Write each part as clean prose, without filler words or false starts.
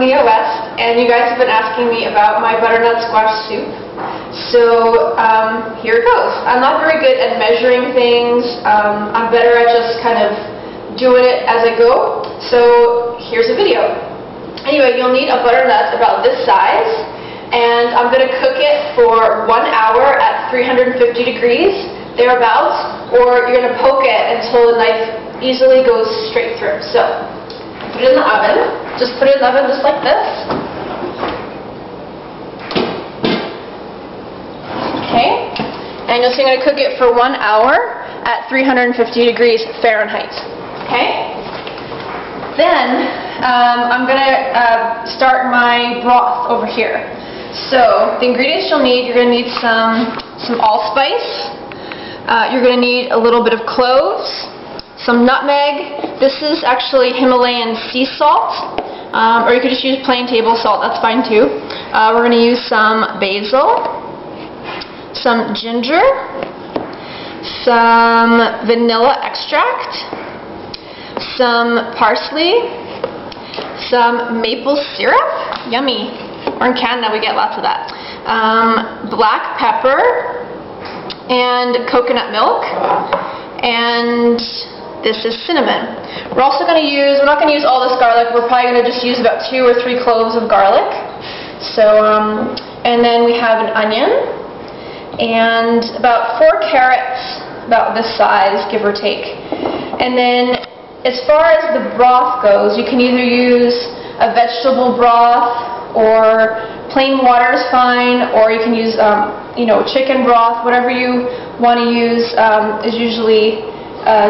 Leah West, and you guys have been asking me about my butternut squash soup. So here it goes. I'm not very good at measuring things. I'm better at just kind of doing it as I go. So here's a video. Anyway, you'll need a butternut about this size, and I'm going to cook it for 1 hour at 350 degrees, thereabouts, or you're going to poke it until the knife easily goes straight through. So put it in the oven. Just put it in the oven just like this. Okay. And you'll see I'm going to cook it for 1 hour at 350 degrees Fahrenheit. Okay. Then I'm going to start my broth over here. So the ingredients you'll need, you're going to need some allspice. You're going to need a little bit of cloves, some nutmeg. This is actually Himalayan sea salt, or you could just use plain table salt, that's fine too. We're going to use some basil, some ginger, some vanilla extract, some parsley, some maple syrup, yummy. We're in Canada, we get lots of that. Black pepper, and coconut milk, and this is cinnamon. We're also going to use, we're not going to use all this garlic, we're probably going to just use about 2 or 3 cloves of garlic. So, and then we have an onion, and about 4 carrots, about this size, give or take. And then, as far as the broth goes, you can either use a vegetable broth, or plain water is fine, or you can use, chicken broth. Whatever you want to use is usually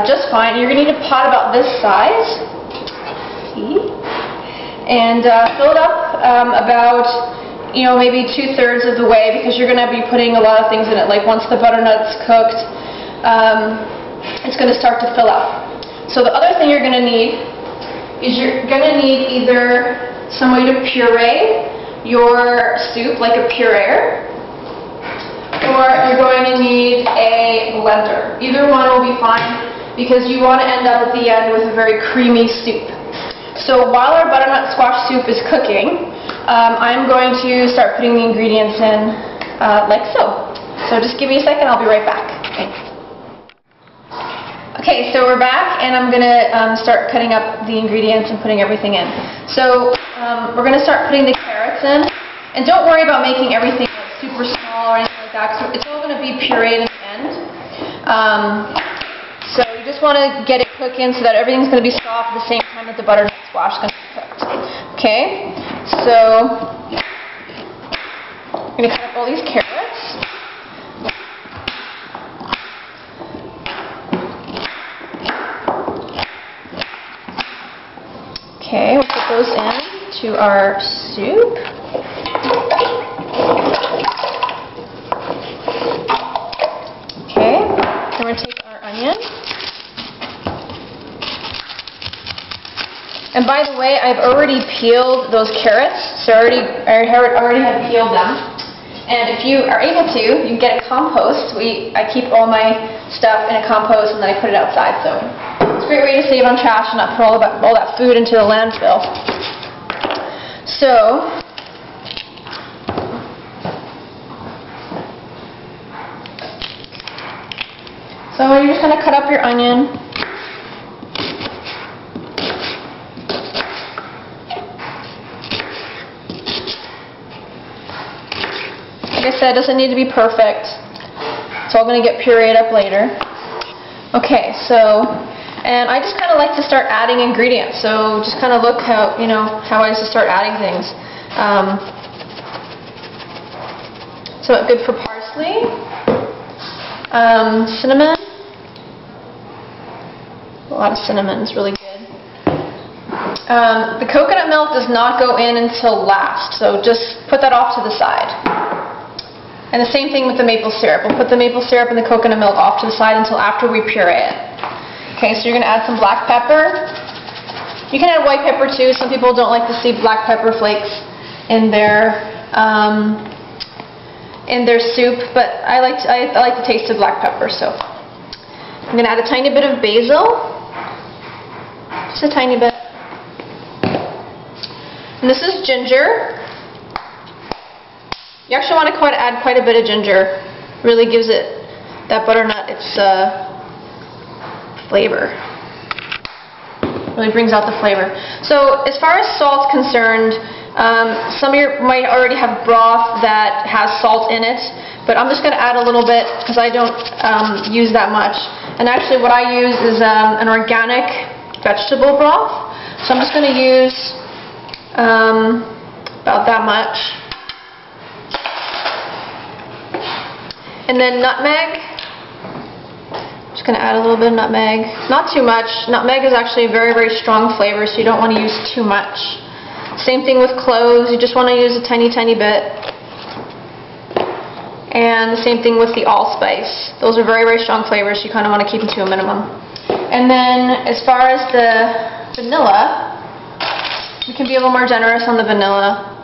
just fine. You're going to need a pot about this size. See? And fill it up about, maybe 2/3 of the way, because you're going to be putting a lot of things in it. Like once the butternut's cooked, it's going to start to fill up. So the other thing you're going to need is you're going to need either some way to puree your soup, like a pureer, or you're going to need a blender. Either one will be fine, because you want to end up at the end with a very creamy soup. So while our butternut squash soup is cooking, I'm going to start putting the ingredients in like so. So just give me a second, I'll be right back. Okay, so we're back, and I'm going to start cutting up the ingredients and putting everything in. So we're going to start putting the carrots in, and don't worry about making everything like super small or anything like that, because it's all going to be pureed in the end. So you just want to get it cooking so that everything's going to be soft at the same time that the butternut squash is going to be cooked. Okay, so I'm going to cut up all these carrots. Okay, we'll put those in to our soup. Okay, then we're going to take our onion. And by the way, I've already peeled those carrots, so I already have peeled them. And if you are able to, you can get a compost. I keep all my stuff in a compost, and then I put it outside. So it's a great way to save on trash and not put all that food into the landfill. So you're just going to cut up your onion. Like I said, it doesn't need to be perfect. It's all going to get pureed up later. Okay, so, and I just kind of like to start adding ingredients. So just kind of look how I used to start adding things. So good for parsley, cinnamon. A lot of cinnamon is really good. The coconut milk does not go in until last, so just put that off to the side. And the same thing with the maple syrup. We'll put the maple syrup and the coconut milk off to the side until after we puree it. Okay, so you're going to add some black pepper. You can add white pepper too. Some people don't like to see black pepper flakes in their soup, but I like the taste of black pepper, so I'm going to add a tiny bit of basil. Just a tiny bit. And this is ginger. You actually want to add quite a bit of ginger. Really gives it, that butternut, its flavor. Really brings out the flavor. So as far as salt's concerned, some of you might already have broth that has salt in it, but I'm just going to add a little bit because I don't use that much. And actually what I use is an organic vegetable broth. So I'm just going to use about that much. And then nutmeg. Just going to add a little bit of nutmeg. Not too much. Nutmeg is actually a very, very strong flavor, so you don't want to use too much. Same thing with cloves. You just want to use a tiny, tiny bit. And the same thing with the allspice. Those are very, very strong flavors, so you kind of want to keep them to a minimum. And then as far as the vanilla, you can be a little more generous on the vanilla.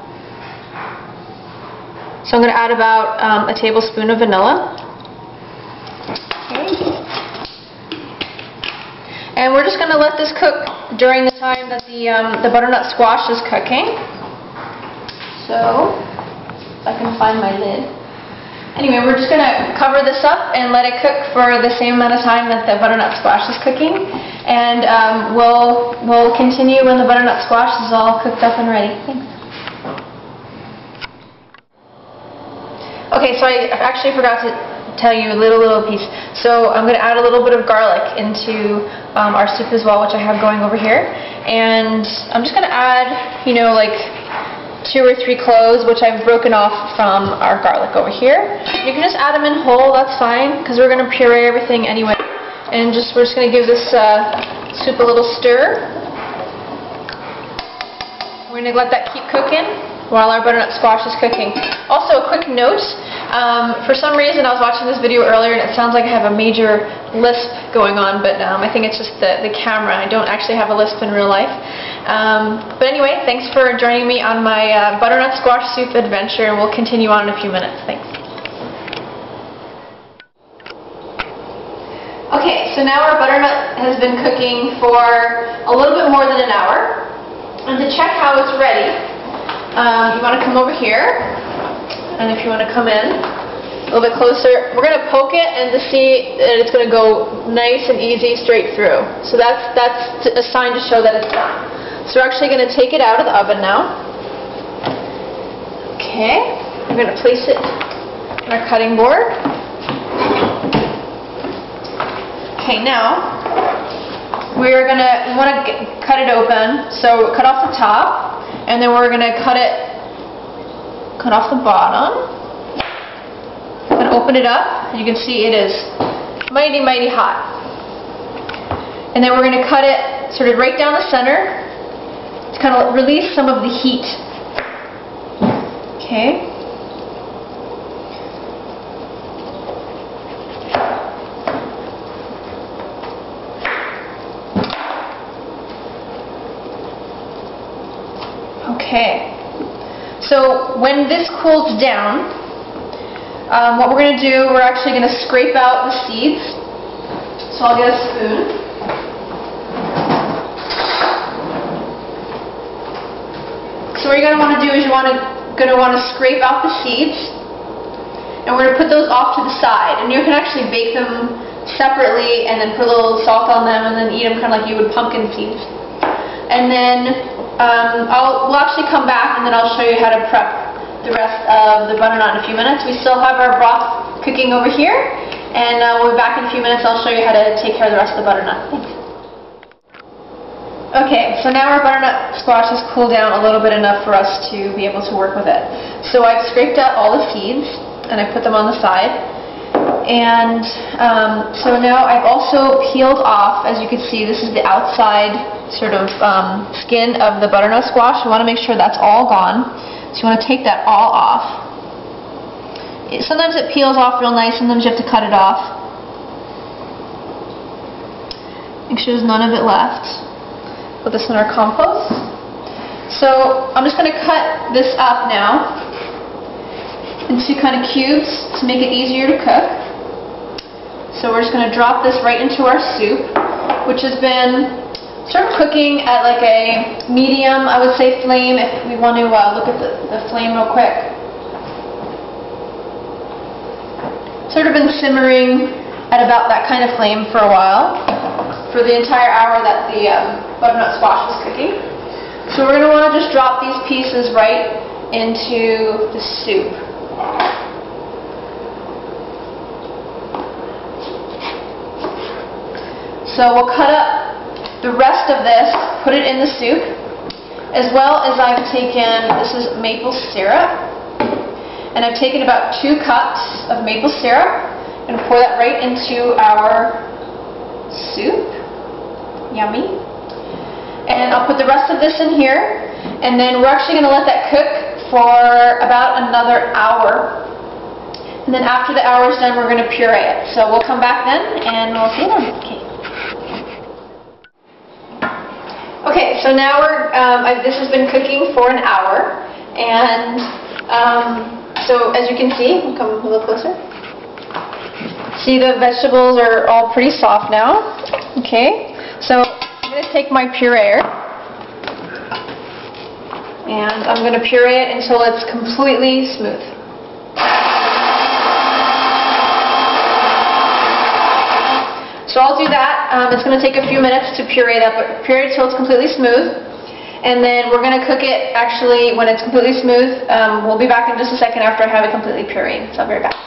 So I'm going to add about a tablespoon of vanilla. Okay. And we're just going to let this cook during the time that the butternut squash is cooking. So, if I can find my lid. Anyway, we're just going to cover this up and let it cook for the same amount of time that the butternut squash is cooking. And we'll continue when the butternut squash is all cooked up and ready. Thanks. Okay, so I actually forgot to tell you a little piece. So I'm going to add a little bit of garlic into our soup as well, which I have going over here. And I'm just going to add, you know, like 2 or 3 cloves, which I've broken off from our garlic over here. You can just add them in whole, that's fine, because we're going to puree everything anyway. And we're just going to give this soup a little stir. We're going to let that keep cooking while our butternut squash is cooking. Also, a quick note, for some reason I was watching this video earlier and it sounds like I have a major lisp going on, but I think it's just the camera. I don't actually have a lisp in real life. But anyway, thanks for joining me on my butternut squash soup adventure, and we'll continue on in a few minutes. Thanks. Okay, so now our butternut has been cooking for a little bit more than an hour. And to check how it's ready, you want to come over here, and if you want to come in a little bit closer, we're going to poke it and to see that it's going to go nice and easy straight through. So that's a sign to show that it's done. So we're actually going to take it out of the oven now. Okay, we're going to place it on our cutting board. Okay, now we want to cut it open. So cut off the top, and then we're going to cut off the bottom. And open it up. You can see it is mighty, mighty hot. And then we're going to cut it sort of right down the center to kind of release some of the heat. Okay. Okay. So when this cools down, what we're going to do, we're actually going to scrape out the seeds. So I'll get a spoon. So what you're going to want to do is you're going to want to scrape out the seeds, and we're going to put those off to the side. And you can actually bake them separately and then put a little salt on them and then eat them kind of like you would pumpkin seeds. And then we'll actually come back and then I'll show you how to prep the rest of the butternut in a few minutes. We still have our broth cooking over here, and we'll be back in a few minutes. I'll show you how to take care of the rest of the butternut. Thanks. Okay, so now our butternut squash has cooled down a little bit enough for us to be able to work with it. So I've scraped out all the seeds and I put them on the side. And so now I've also peeled off, as you can see, this is the outside sort of skin of the butternut squash. You want to make sure that's all gone. So you want to take that all off. Sometimes it peels off real nice, sometimes you have to cut it off. Make sure there's none of it left. Put this in our compost. So I'm just going to cut this up now into kind of cubes to make it easier to cook. So we're just going to drop this right into our soup, which has been start cooking at like a medium, I would say, flame if we want to look at the flame real quick. Sort of been simmering at about that kind of flame for a while, for the entire hour that the butternut squash was cooking. So we're going to want to just drop these pieces right into the soup. So we'll cut up the rest of this, put it in the soup, as well as I've taken, this is maple syrup, and I've taken about 2 cups of maple syrup and pour that right into our soup. Yummy. And I'll put the rest of this in here, and then we're actually going to let that cook for about another hour. And then after the hour is done, we're going to puree it. So we'll come back then, and we'll see you then. Okay. Okay, so now this has been cooking for an hour, and so as you can see, we'll come a little closer. See, the vegetables are all pretty soft now. Okay, so I'm going to take my pureer, and I'm going to puree it until it's completely smooth. So I'll do that. It's going to take a few minutes to puree that, but puree it until it's completely smooth. And then we're going to cook it, actually, when it's completely smooth. We'll be back in just a second after I have it completely pureed. So I'll be right back.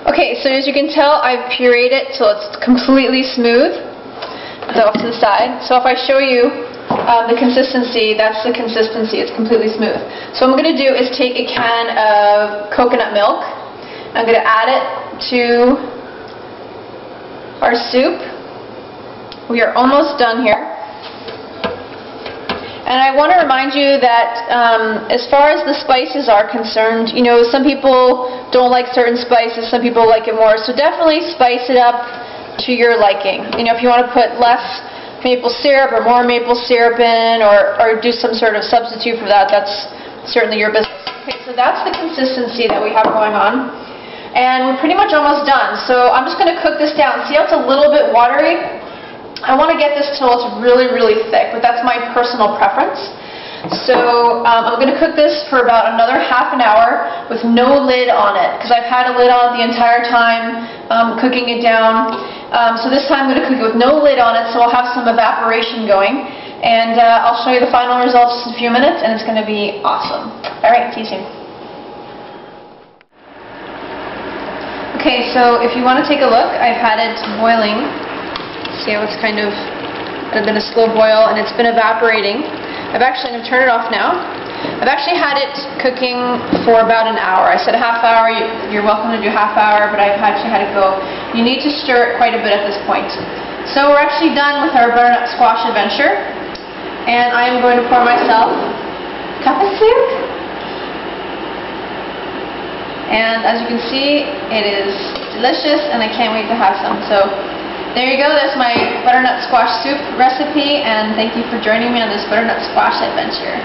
Okay, so as you can tell, I've pureed it till it's completely smooth. So off to the side. So if I show you the consistency, that's the consistency. It's completely smooth. So what I'm going to do is take a can of coconut milk. I'm going to add it to our soup. We are almost done here. And I want to remind you that as far as the spices are concerned, you know, some people don't like certain spices, some people like it more. So definitely spice it up to your liking. You know, if you want to put less maple syrup or more maple syrup in, or do some sort of substitute for that, that's certainly your business. Okay, so that's the consistency that we have going on. And we're pretty much almost done. So I'm just going to cook this down. See how it's a little bit watery? I want to get this till it's really, really thick, but that's my personal preference. So I'm going to cook this for about another half an hour with no lid on it, because I've had a lid on it the entire time cooking it down. So this time I'm going to cook it with no lid on it, so I'll have some evaporation going. And I'll show you the final results in a few minutes, and it's going to be awesome. Alright, see you soon. Okay, so if you want to take a look, I've had it boiling. See how it's kind of been a slow boil, and it's been evaporating. I'm going to turn it off now. I've actually had it cooking for about an hour. I said a half hour. You're welcome to do half hour, but I've actually had it go. You need to stir it quite a bit at this point. So we're actually done with our butternut squash adventure, and I am going to pour myself a cup of soup. And as you can see, it is delicious, and I can't wait to have some. So there you go. That's my butternut squash soup recipe, and thank you for joining me on this butternut squash adventure.